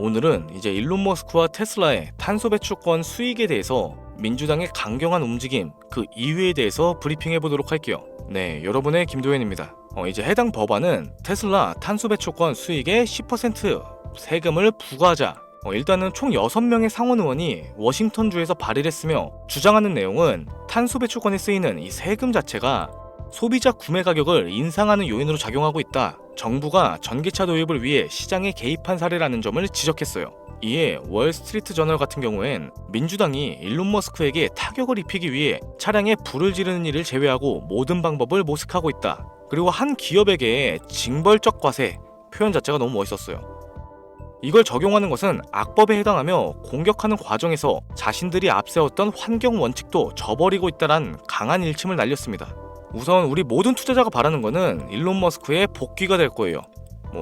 오늘은 이제 일론 머스크와 테슬라의 탄소 배출권 수익에 대해서 민주당의 강경한 움직임, 그 이유에 대해서 브리핑해 보도록 할게요. 네, 여러분의 김도현입니다. 이제 해당 법안은 테슬라 탄소 배출권 수익의 10% 세금을 부과하자. 일단은 총 6명의 상원 의원이 워싱턴주에서 발의를 했으며, 주장하는 내용은 탄소 배출권에 쓰이는 이 세금 자체가 소비자 구매 가격을 인상하는 요인으로 작용하고 있다. 정부가 전기차 도입을 위해 시장에 개입한 사례라는 점을 지적했어요. 이에 월스트리트 저널 같은 경우엔 민주당이 일론 머스크에게 타격을 입히기 위해 차량에 불을 지르는 일을 제외하고 모든 방법을 모색하고 있다. 그리고 한 기업에게 징벌적 과세, 표현 자체가 너무 멋있었어요. 이걸 적용하는 것은 악법에 해당하며 공격하는 과정에서 자신들이 앞세웠던 환경 원칙도 저버리고 있다란 강한 일침을 날렸습니다. 우선 우리 모든 투자자가 바라는 거는 일론 머스크의 복귀가 될 거예요.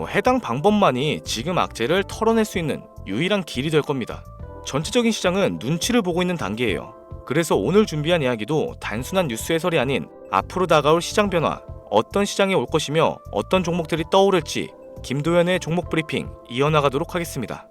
해당 방법만이 지금 악재를 털어낼 수 있는 유일한 길이 될 겁니다. 전체적인 시장은 눈치를 보고 있는 단계예요. 그래서 오늘 준비한 이야기도 단순한 뉴스 해설이 아닌 앞으로 다가올 시장 변화, 어떤 시장에 올 것이며 어떤 종목들이 떠오를지 김도현의 종목 브리핑 이어나가도록 하겠습니다.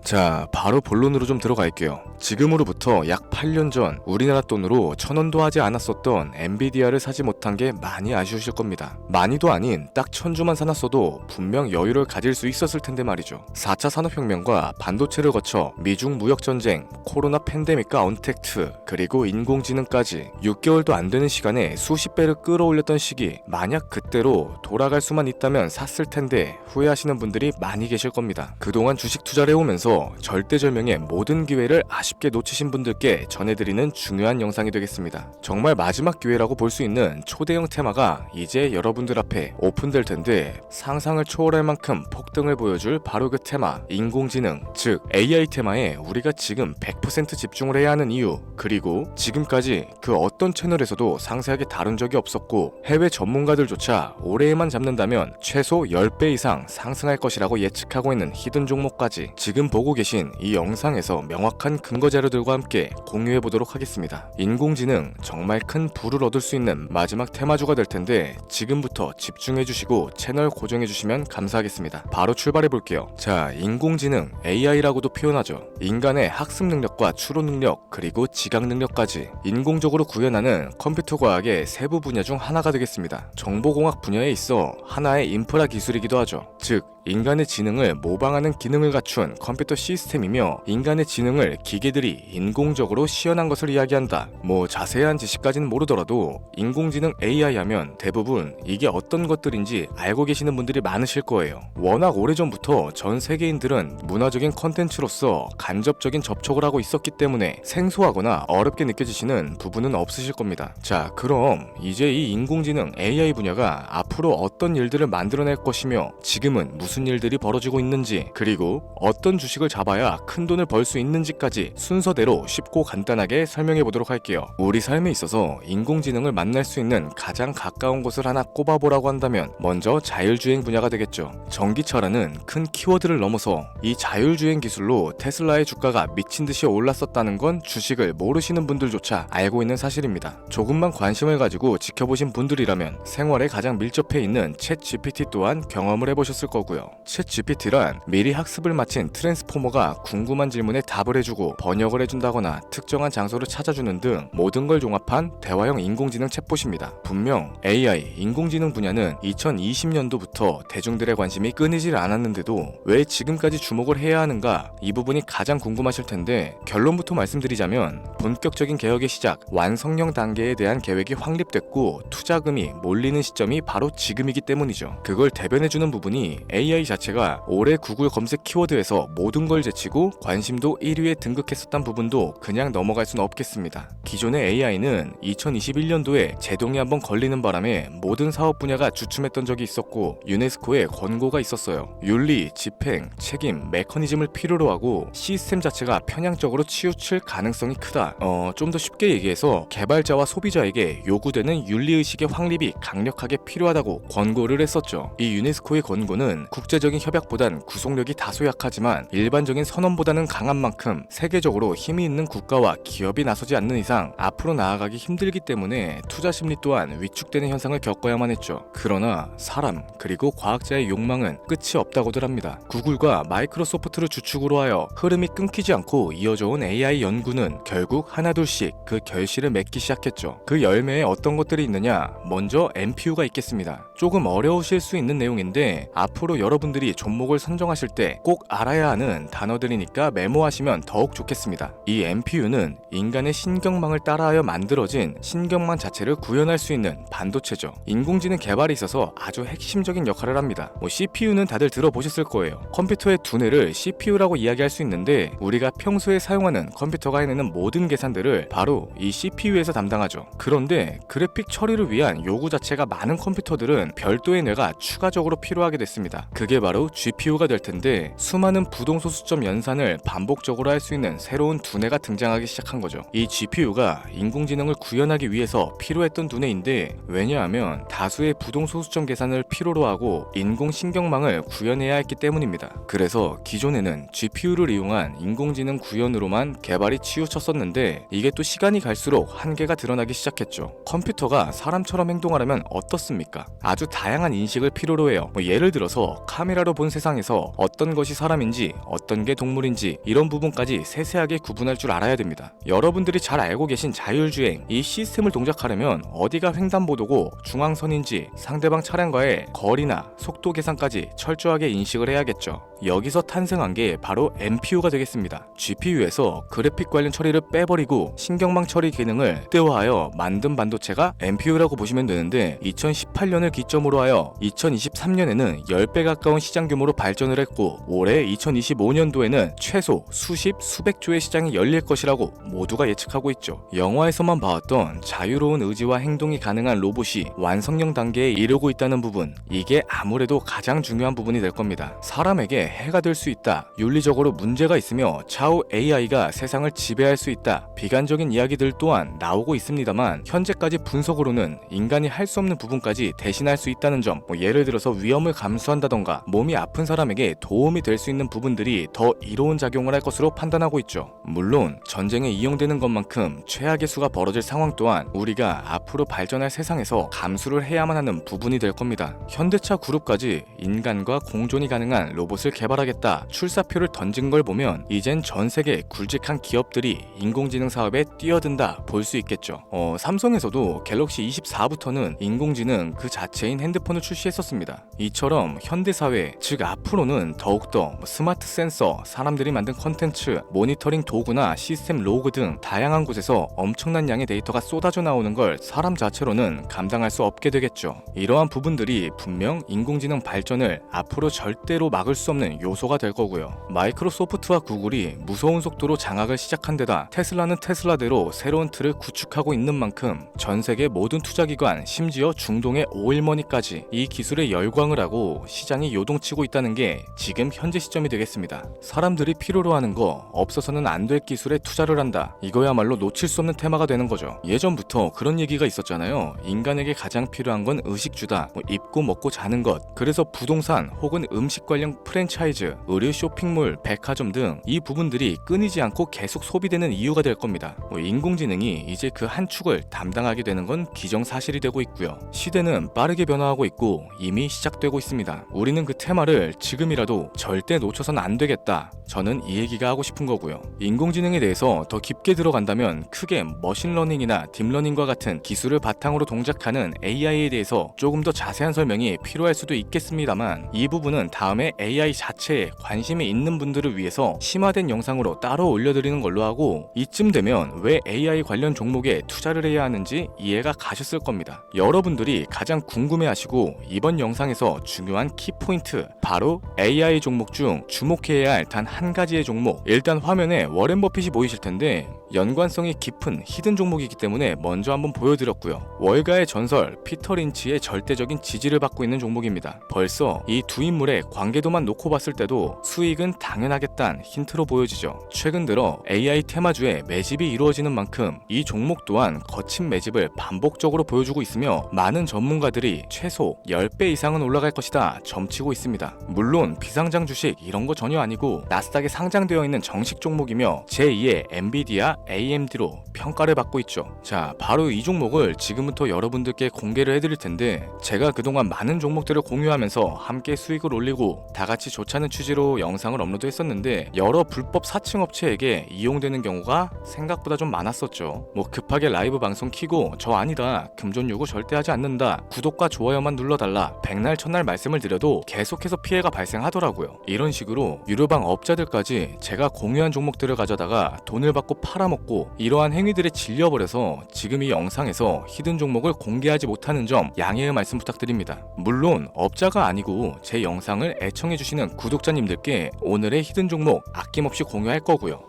자, 바로 본론으로 좀 들어갈게요. 지금으로부터 약 8년 전 우리나라 돈으로 1000원도 하지 않았었던 엔비디아를 사지 못한 게 많이 아쉬우실 겁니다. 많이도 아닌 딱 1000주만 사놨어도 분명 여유를 가질 수 있었을 텐데 말이죠. 4차 산업혁명과 반도체를 거쳐 미중 무역전쟁, 코로나 팬데믹과 언택트, 그리고 인공지능까지 6개월도 안 되는 시간에 수십 배를 끌어올렸던 시기, 만약 그때로 돌아갈 수만 있다면 샀을 텐데 후회하시는 분들이 많이 계실 겁니다. 그동안 주식 투자를 해오면서 절대절명의 모든 기회를 아쉽게 놓치신 분들께 전해드리는 중요한 영상이 되겠습니다. 정말 마지막 기회라고 볼 수 있는 초대형 테마가 이제 여러분들 앞에 오픈될 텐데, 상상을 초월할 만큼 폭등을 보여줄 바로 그 테마, 인공지능, 즉 AI 테마에 우리가 지금 100% 집중을 해야 하는 이유, 그리고 지금까지 그 어떤 채널에서도 상세하게 다룬 적이 없었고 해외 전문가들조차 올해에만 잡는다면 최소 10배 이상 상승할 것이라고 예측하고 있는 히든 종목까지 지금 보고 계신 이 영상에서 명확한 근거 자료들과 함께 공유해보도록 하겠습니다. 인공지능, 정말 큰 부를 얻을 수 있는 마지막 테마주가 될 텐데 지금부터 집중해주시고 채널 고정해주시면 감사하겠습니다. 바로 출발해볼게요. 자, 인공지능, AI라고도 표현하죠. 인간의 학습 능력과 추론 능력, 그리고 지각 능력까지 인공적으로 구현하는 컴퓨터 과학의 세부 분야 중 하나가 되겠습니다. 정보공학 분야에 있어 하나의 인프라 기술이기도 하죠. 즉, 인간의 지능을 모방하는 기능을 갖춘 컴퓨터 시스템이며, 인간의 지능을 기계들이 인공적으로 시연한 것을 이야기한다. 자세한 지식까지는 모르더라도 인공지능 AI 하면 대부분 이게 어떤 것들인지 알고 계시는 분들이 많으실 거예요. 워낙 오래전부터 전 세계인들은 문화적인 컨텐츠로서 간접적인 접촉을 하고 있었기 때문에 생소하거나 어렵게 느껴지시는 부분은 없으실 겁니다. 자, 그럼 이제 이 인공지능 AI 분야가 앞으로 어떤 일들을 만들어낼 것이며 지금은 무슨 일들이 벌어지고 있는지, 그리고 어떤 주식을 잡아야 큰 돈을 벌 수 있는지까지 순서대로 쉽고 간단하게 설명해 보도록 할게요. 우리 삶에 있어서 인공지능을 만날 수 있는 가장 가까운 곳을 하나 꼽아보라고 한다면 먼저 자율주행 분야가 되겠죠. 전기차라는 큰 키워드를 넘어서 이 자율주행 기술로 테슬라의 주가가 미친듯이 올랐었다는 건 주식을 모르시는 분들조차 알고 있는 사실입니다. 조금만 관심을 가지고 지켜보신 분들이라면 생활에 가장 밀접해 있는 챗 GPT 또한 경험을 해보셨을 거고요. 챗 GPT란 미리 학습을 마친 트랜스포머가 궁금한 질문에 답을 해주고 번역을 해준다거나 특정한 장소를 찾아주는 등 모든 걸 종합한 대화형 인공지능 챗봇입니다. 분명 AI, 인공지능 분야는 2020년도부터 대중들의 관심이 끊이질 않았는데도 왜 지금까지 주목을 해야 하는가, 이 부분이 가장 궁금하실 텐데, 결론부터 말씀드리자면 본격적인 개혁의 시작, 완성형 단계에 대한 계획이 확립됐고 투자금이 몰리는 시점이 바로 지금이기 때문이죠. 그걸 대변해주는 부분이 AI 자체가 올해 구글 검색 키워드에서 모든 걸 제치고 관심도 1위에 등극했었던 부분도 그냥 넘어갈 수는 없겠습니다. 기존의 AI는 2021년도에 제동이 한번 걸리는 바람에 모든 사업 분야가 주춤했던 적이 있었고 유네스코의 권고가 있었어요. 윤리, 집행, 책임, 메커니즘을 필요로 하고 시스템 자체가 편향적으로 치우칠 가능성이 크다. 좀 더 쉽게 얘기해서 개발자와 소비자에게 요구되는 윤리의식의 확립이 강력하게 필요하다고 권고를 했었죠. 이 유네스코의 권고는 국제적인 협약보단 구속력이 다소 약하지만 일반적인 선언보다는 강한 만큼 세계적으로 힘이 있는 국가와 기업이 나서지 않는 이상 앞으로 나아가기 힘들기 때문에 투자 심리 또한 위축되는 현상을 겪어야만 했죠. 그러나 사람 그리고 과학자의 욕망은 끝이 없다고들 합니다. 구글과 마이크로소프트를 주축으로 하여 흐름이 끊기지 않고 이어져온 AI 연구는 결국 하나둘씩 그 결실을 맺기 시작했죠. 그 열매에 어떤 것들이 있느냐? 먼저 NPU가 있겠습니다. 조금 어려우실 수 있는 내용인데 앞으로 여러분들이 종목을 선정하실 때 꼭 알아야 하는 단어들이니까 메모하시면 더욱 좋겠습니다. 이 NPU는 인간의 신경망을 따라하여 만들어진 신경망 자체를 구현할 수 있는 반도체죠. 인공지능 개발에 있어서 아주 핵심적인 역할을 합니다. CPU는 다들 들어보셨을 거예요. 컴퓨터의 두뇌를 CPU라고 이야기할 수 있는데 우리가 평소에 사용하는 컴퓨터가 해내는 모든 계산들을 바로 이 CPU에서 담당하죠. 그런데 그래픽 처리를 위한 요구 자체가 많은 컴퓨터들은 별도의 뇌가 추가적으로 필요하게 됐습니다. 그게 바로 GPU가 될 텐데 수많은 부동소수점 연산을 반복적으로 할 수 있는 새로운 두뇌가 등장하기 시작한 거죠. 이 GPU가 인공지능을 구현하기 위해서 필요했던 두뇌인데 왜냐하면 다수의 부동소수점 계산을 필요로 하고 인공신경망을 구현해야 했기 때문입니다. 그래서 기존에는 GPU를 이용한 인공지능 구현으로만 개발이 치우쳤었는데 이게 또 시간이 갈수록 한계가 드러나기 시작했죠. 컴퓨터가 사람처럼 행동하려면 어떻습니까? 아주 다양한 인식을 필요로 해요. 예를 들어서 카메라로 본 세상에서 어떤 것이 사람인지 어떤 게 동물인지 이런 부분까지 세세하게 구분할 줄 알아야 됩니다. 여러분들이 잘 알고 계신 자율주행 이 시스템을 동작하려면 어디가 횡단보도고 중앙선인지 상대방 차량과의 거리나 속도 계산까지 철저하게 인식을 해야겠죠. 여기서 탄생한 게 바로 NPU가 되겠습니다. GPU에서 그래픽 관련 처리를 빼버리고 신경망 처리 기능을 극대화하여 만든 반도체가 NPU라고 보시면 되는데 2018년을 기점으로 하여 2023년에는 10배 가까운 시장 규모로 발전을 했고 올해 2025년도에는 최소 수십 수백 조의 시장이 열릴 것이라고 모두가 예측하고 있죠. 영화에서만 봐왔던 자유로운 의지와 행동이 가능한 로봇이 완성형 단계에 이르고 있다는 부분, 이게 아무래도 가장 중요한 부분이 될 겁니다. 사람에게 해가 될 수 있다, 윤리적으로 문제가 있으며 차후 AI가 세상을 지배할 수 있다, 비관적인 이야기들 또한 나오고 있습니다만 현재까지 분석으로는 인간이 할 수 없는 부분까지 대신할 수 있다는 점, 예를 들어서 위험을 감수한다던가 몸이 아픈 사람에게 도움이 될 수 있는 부분들이 더 이로운 작용을 할 것으로 판단하고 있죠. 물론 전쟁에 이용되는 것만큼 최악의 수가 벌어질 상황 또한 우리가 앞으로 발전할 세상에서 감수를 해야만 하는 부분이 될 겁니다. 현대차 그룹까지 인간과 공존이 가능한 로봇을 개발하겠다 출사표를 던진 걸 보면 이젠 전 세계 굵직한 기업들이 인공지능 사업에 뛰어든다 볼 수 있겠죠. 삼성에서도 갤럭시 24부터는 인공지능 그 자체인 핸드폰을 출시했었습니다. 이처럼 현대사회, 즉 앞으로는 더욱더 스마트 센서, 사람들이 만든 컨텐츠, 모니터링 도구나 시스템 로그 등 다양한 곳에서 엄청난 양의 데이터가 쏟아져 나오는 걸 사람 자체로는 감당할 수 없게 되겠죠. 이러한 부분들이 분명 인공지능 발전을 앞으로 절대로 막을 수 없는 요소가 될 거고요. 마이크로소프트와 구글이 무서운 속도로 장악을 시작한 데다 테슬라는 테슬라대로 새로운 틀을 구축하고 있는 만큼 전 세계 모든 투자기관, 심지어 중동의 오일머니까지 이 기술에 열광을 하고 시장이 요동치고 있다는 게 지금 현재 시점이 되겠습니다. 사람들이 필요로 하는 거, 없어서는 안 될 기술에 투자를 한다. 이거야말로 놓칠 수 없는 테마가 되는 거죠. 예전부터 그런 얘기가 있었잖아요. 인간에게 가장 필요한 건 의식주다. 입고 먹고 자는 것. 그래서 부동산 혹은 음식 관련 프랜차이즈, 의류 쇼핑몰, 백화점 등 이 부분들이 끊이지 않고 계속 소비되는 이유가 될 겁니다. 인공지능이 이제 그 한 축을 담당하게 되는 건 기정사실이 되고 있고요. 시대는 빠르게 변화하고 있고 이미 시작되고 있습니다. 우리는 그 테마를 지금이라도 절대 놓쳐선 안 되겠다. 저는 이 얘기가 하고 싶은 거고요. 인공지능에 대해서 더 깊게 들어간다면 크게 머신러닝이나 딥러닝과 같은 기술을 바탕으로 동작하는 AI에 대해서 조금 더 자세한 설명이 필요할 수도 있겠습니다만 이 부분은 다음에 AI 자체에 관심이 있는 분들을 위해서 심화된 영상으로 따로 올려드리는 걸로 하고 이쯤 되면 왜 AI 관련 종목에 투자를 해야 하는지 이해가 가셨을 겁니다. 여러분들이 가장 궁금해하시고 이번 영상에서 중요한 키포인트, 바로 AI 종목 중 주목해야 할 단 한 가지의 종목. 일단 화면에 워렌 버핏이 보이실 텐데 연관성이 깊은 히든 종목이기 때문에 먼저 한번 보여드렸고요. 월가의 전설 피터 린치의 절대적인 지지를 받고 있는 종목입니다. 벌써 이 두 인물의 관계도만 놓고 봤을 때도 수익은 당연하겠다는 힌트로 보여지죠. 최근 들어 AI 테마주에 매집이 이루어지는 만큼 이 종목 또한 거친 매집을 반복적으로 보여주고 있으며 많은 전문가들이 최소 10배 이상은 올라갈 것이다 점치고 있습니다. 물론 비상장 주식 이런 거 전혀 아니고 나스닥에 상장되어 있는 정식 종목이며 제2의 엔비디아 AMD로 평가를 받고 있죠. 자, 바로 이 종목을 지금부터 여러분들께 공개를 해드릴 텐데 제가 그동안 많은 종목들을 공유하면서 함께 수익을 올리고 다같이 좋자는 취지로 영상을 업로드했었는데 여러 불법 사칭 업체에게 이용되는 경우가 생각보다 좀 많았었죠. 뭐 급하게 라이브 방송 키고 저 아니다, 금전 요구 절대 하지 않는다, 구독과 좋아요만 눌러달라, 백날 첫날 말씀을 드려도 계속해서 피해가 발생하더라고요. 이런 식으로 유료방 업자들까지 제가 공유한 종목들을 가져다가 돈을 받고 팔아먹고 이러한 행위들에 질려버려서 지금 이 영상에서 히든 종목을 공개하지 못하는 점 양해의 말씀 부탁드립니다. 물론 업자가 아니고 제 영상을 애청해주시는 구독자님들께 오늘의 히든 종목 아낌없이 공유할 거고요.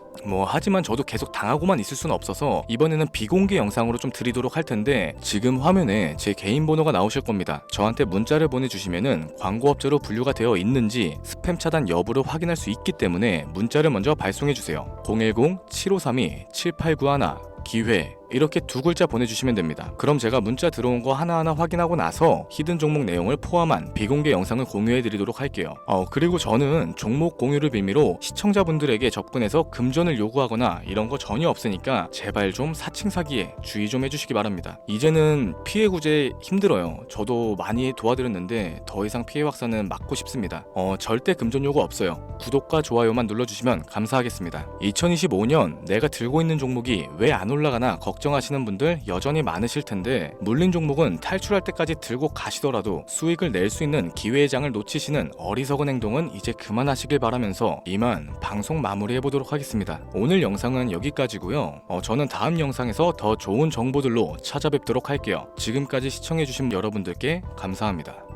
하지만 저도 계속 당하고만 있을 수는 없어서 이번에는 비공개 영상으로 좀 드리도록 할 텐데 지금 화면에 제 개인 번호가 나오실 겁니다. 저한테 문자를 보내주시면은 광고업자로 분류가 되어 있는지 스팸 차단 여부를 확인할 수 있기 때문에 문자를 먼저 발송해주세요. 010-7532-7891 기회 이렇게 두 글자 보내주시면 됩니다. 그럼 제가 문자 들어온 거 하나하나 확인하고 나서 히든 종목 내용을 포함한 비공개 영상을 공유해드리도록 할게요. 그리고 저는 종목 공유를 빌미로 시청자분들에게 접근해서 금전을 요구하거나 이런 거 전혀 없으니까 제발 좀 사칭 사기에 주의 좀 해주시기 바랍니다. 이제는 피해 구제 힘들어요. 저도 많이 도와드렸는데 더 이상 피해 확산은 막고 싶습니다. 절대 금전 요구 없어요. 구독과 좋아요만 눌러주시면 감사하겠습니다. 2025년 내가 들고 있는 종목이 왜 안 올라가나 걱정하시는 분들 여전히 많으실 텐데 물린 종목은 탈출할 때까지 들고 가시더라도 수익을 낼 수 있는 기회의 장을 놓치시는 어리석은 행동은 이제 그만하시길 바라면서 이만 방송 마무리해보도록 하겠습니다. 오늘 영상은 여기까지고요. 저는 다음 영상에서 더 좋은 정보들로 찾아뵙도록 할게요. 지금까지 시청해주신 여러분들께 감사합니다.